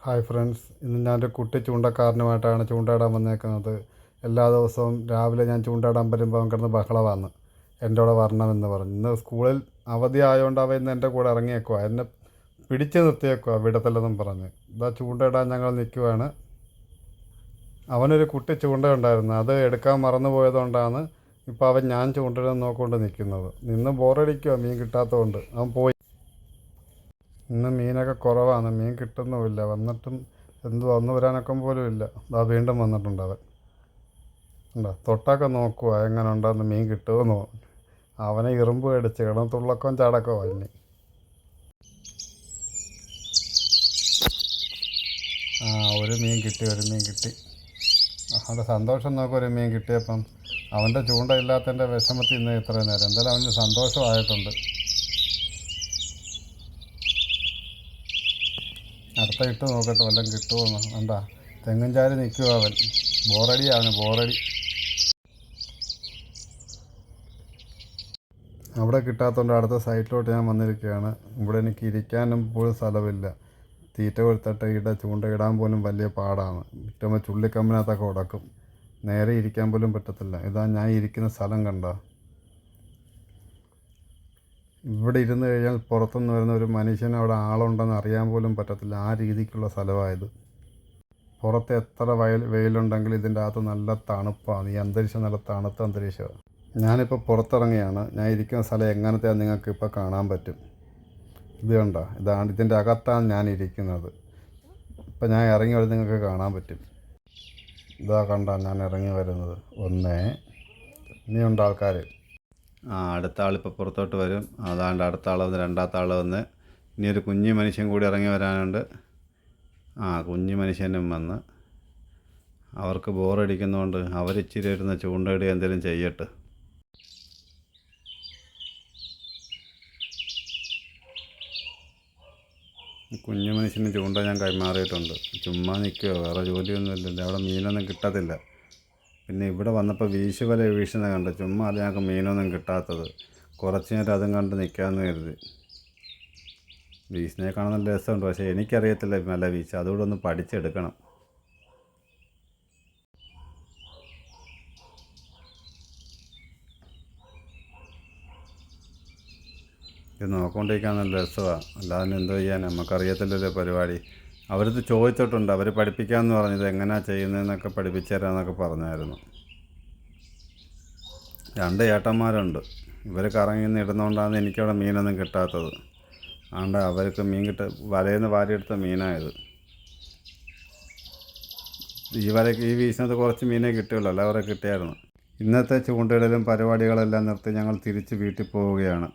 Hi friends, ഇന്ന് ഞാനൊരു കുട്ടി ചൂണ്ടക്കാരനുമായിട്ടാണ് ചൂണ്ടയിടാൻ വന്നേക്കുന്നത്. എല്ലാ ദിവസവും രാവിലെ ഞാൻ ചൂണ്ടയിടാൻ വരുമ്പോൾ അവൻ കിടന്ന് ബഹളമാണ്, എൻ്റെ കൂടെ വരണമെന്ന് പറഞ്ഞു. ഇന്ന് സ്കൂളിൽ അവധി ആയതുകൊണ്ട് അവൻ ഇന്ന് എൻ്റെ കൂടെ ഇറങ്ങിയേക്കുക, എന്നെ പിടിച്ച് നിർത്തിയേക്കുക വിടത്തില്ലെന്നും പറഞ്ഞ്. ഇതാ ചൂണ്ടയിടാൻ ഞങ്ങൾ നിൽക്കുവാണ്. അവനൊരു കുട്ടി ചൂണ്ടയുണ്ടായിരുന്നു, അത് എടുക്കാൻ മറന്നു പോയതുകൊണ്ടാണ് ഇപ്പോൾ അവൻ ഞാൻ ചൂണ്ടയിടാൻ നോക്കിക്കൊണ്ട് നിൽക്കുന്നത്. നിന്ന് ബോറടിക്കുക മീൻ കിട്ടാത്തതുകൊണ്ട്. അവൻ പോയി. ഇന്ന് മീനൊക്കെ കുറവാണ്, മീൻ കിട്ടുന്നുമില്ല. വന്നിട്ടും വന്നു വരാനൊക്കെ പോലും ഇല്ല. അതാ വീണ്ടും വന്നിട്ടുണ്ട് അവൻ. ഉണ്ടോ, തൊട്ടൊക്കെ നോക്കുക എങ്ങനെ ഉണ്ടെന്ന്, മീൻ കിട്ടുമെന്നോ. അവനെ ഇറുമ്പ് കടിച്ച് കിടന്ന് തുള്ളക്കവും ചാടക്കോ ഇനി. ഒരു മീൻ കിട്ടി. അവൻ്റെ സന്തോഷം നോക്കുക, ഒരു മീൻ കിട്ടിയപ്പം. അവൻ്റെ ചൂണ്ട ഇല്ലാത്തതിൻ്റെ വിഷമത്തിൽ ഇന്ന് ഇത്രയും നേരം. എന്തായാലും അവന് സന്തോഷമായിട്ടുണ്ട്. അടുത്ത ഇട്ട് നോക്കട്ടെ വല്ലതും കിട്ടുമോന്ന്. വേണ്ട, തെങ്ങും ചാരി നിൽക്കുക അവൻ. ബോറടി. അവിടെ കിട്ടാത്തതുകൊണ്ട് അടുത്ത സൈറ്റിലോട്ട് ഞാൻ വന്നിരിക്കുകയാണ്. ഇവിടെ എനിക്ക് ഇരിക്കാനും പോലും സ്ഥലമില്ല. തീറ്റ കൊടുത്തിട്ട് ചൂണ്ടയിടാൻ പോലും വലിയ പാടാണ്. ചുറ്റുമ്പോൾ ചുള്ളിക്കമ്പിനകത്തൊക്കെ ഉടക്കും. നേരെ ഇരിക്കാൻ പോലും പറ്റത്തില്ല. ഇതാ ഞാൻ ഇരിക്കുന്ന സ്ഥലം കണ്ട. ഇവിടെ ഇരുന്ന് കഴിഞ്ഞാൽ പുറത്തുനിന്ന് വരുന്ന ഒരു മനുഷ്യന് അവിടെ ആളുണ്ടെന്ന് അറിയാൻ പോലും പറ്റത്തില്ല. ആ രീതിക്കുള്ള സ്ഥലമായത്. പുറത്ത് എത്ര വെയിലുണ്ടെങ്കിലും ഇതിൻ്റെ അകത്ത് നല്ല തണുപ്പാണ്. ഈ അന്തരീക്ഷം നല്ല തണുത്ത അന്തരീക്ഷമാണ്. ഞാനിപ്പോൾ പുറത്തിറങ്ങിയാണ്. ഞാൻ ഇരിക്കുന്ന സ്ഥലം എങ്ങനത്തെയാണ് നിങ്ങൾക്ക് ഇപ്പോൾ കാണാൻ പറ്റും. ഇത് കണ്ട, ഇതിൻ്റെ അകത്താണ് ഞാൻ ഇരിക്കുന്നത്. ഇപ്പം ഞാൻ ഇറങ്ങി വരുന്നത് നിങ്ങൾക്ക് കാണാൻ പറ്റും. ഇതാ കണ്ട, ഞാൻ ഇറങ്ങി വരുന്നത്. ഇനിയുണ്ട് ആൾക്കാർ. അടുത്ത ആളിപ്പോൾ പുറത്തോട്ട് വരും. അതാണ്ട് അടുത്ത ആൾ വന്ന്, രണ്ടാമത്തെ ആൾ വന്ന്. ഇനി ഒരു കുഞ്ഞു മനുഷ്യൻ കൂടി ഇറങ്ങി വരാനുണ്ട്. കുഞ്ഞു മനുഷ്യനും വന്ന്. അവർക്ക് ബോറടിക്കുന്നതുകൊണ്ട് അവരിച്ചിരി ഇരുന്ന് ചൂണ്ടയിടുക എന്തെങ്കിലും ചെയ്യട്ടെ. കുഞ്ഞു മനുഷ്യന് ചൂണ്ട ഞാൻ കൈമാറിയിട്ടുണ്ട്. ചുമ്മാ നിൽക്കുകയോ, വേറെ ജോലിയൊന്നും ഇല്ലല്ലോ. അവിടെ മീനൊന്നും കിട്ടത്തില്ല. പിന്നെ ഇവിടെ വന്നപ്പോൾ വീശുവല വീശുന്നത് കണ്ട്. ചുമ്മാ അത് ഞങ്ങൾക്ക് മീനൊന്നും കിട്ടാത്തത്. കുറച്ച് നേരം അതും കണ്ട് നിൽക്കാമെന്ന് കരുതി. വീശിനെ കാണാൻ നല്ല രസമുണ്ട്, പക്ഷേ എനിക്കറിയത്തില്ല നല്ല വീശ്. അതുകൂടെ ഒന്ന് പഠിച്ചെടുക്കണം. ഇത് നോക്കൊണ്ടിരിക്കാൻ നല്ല രസമാണ്. അല്ലാതെ എന്തോ ചെയ്യാൻ, നമുക്കറിയത്തില്ലല്ലോ പരിപാടി. അവരത് ചോദിച്ചിട്ടുണ്ട്, അവർ പഠിപ്പിക്കാമെന്ന് പറഞ്ഞത്. എങ്ങനെയാണ് ചെയ്യുന്നതെന്നൊക്കെ പഠിപ്പിച്ചു തരാമെന്നൊക്കെ പറഞ്ഞായിരുന്നു. 2 ഏട്ടന്മാരുണ്ട്. ഇവർ കറങ്ങി ഇടുന്നതുകൊണ്ടാണ് എനിക്കവിടെ മീനൊന്നും കിട്ടാത്തത്. അവർക്ക് മീൻ വലയിൽ നിന്ന് വാരിയെടുത്ത മീനായത്. ഈ വീശിനകത്ത് കുറച്ച് മീനേ കിട്ടുകയുള്ളൂ, അല്ല അവരെ കിട്ടിയായിരുന്നു. ഇന്നത്തെ ചൂണ്ടയിടലും പരിപാടികളെല്ലാം നിർത്തി ഞങ്ങൾ തിരിച്ച് വീട്ടിൽ പോവുകയാണ്.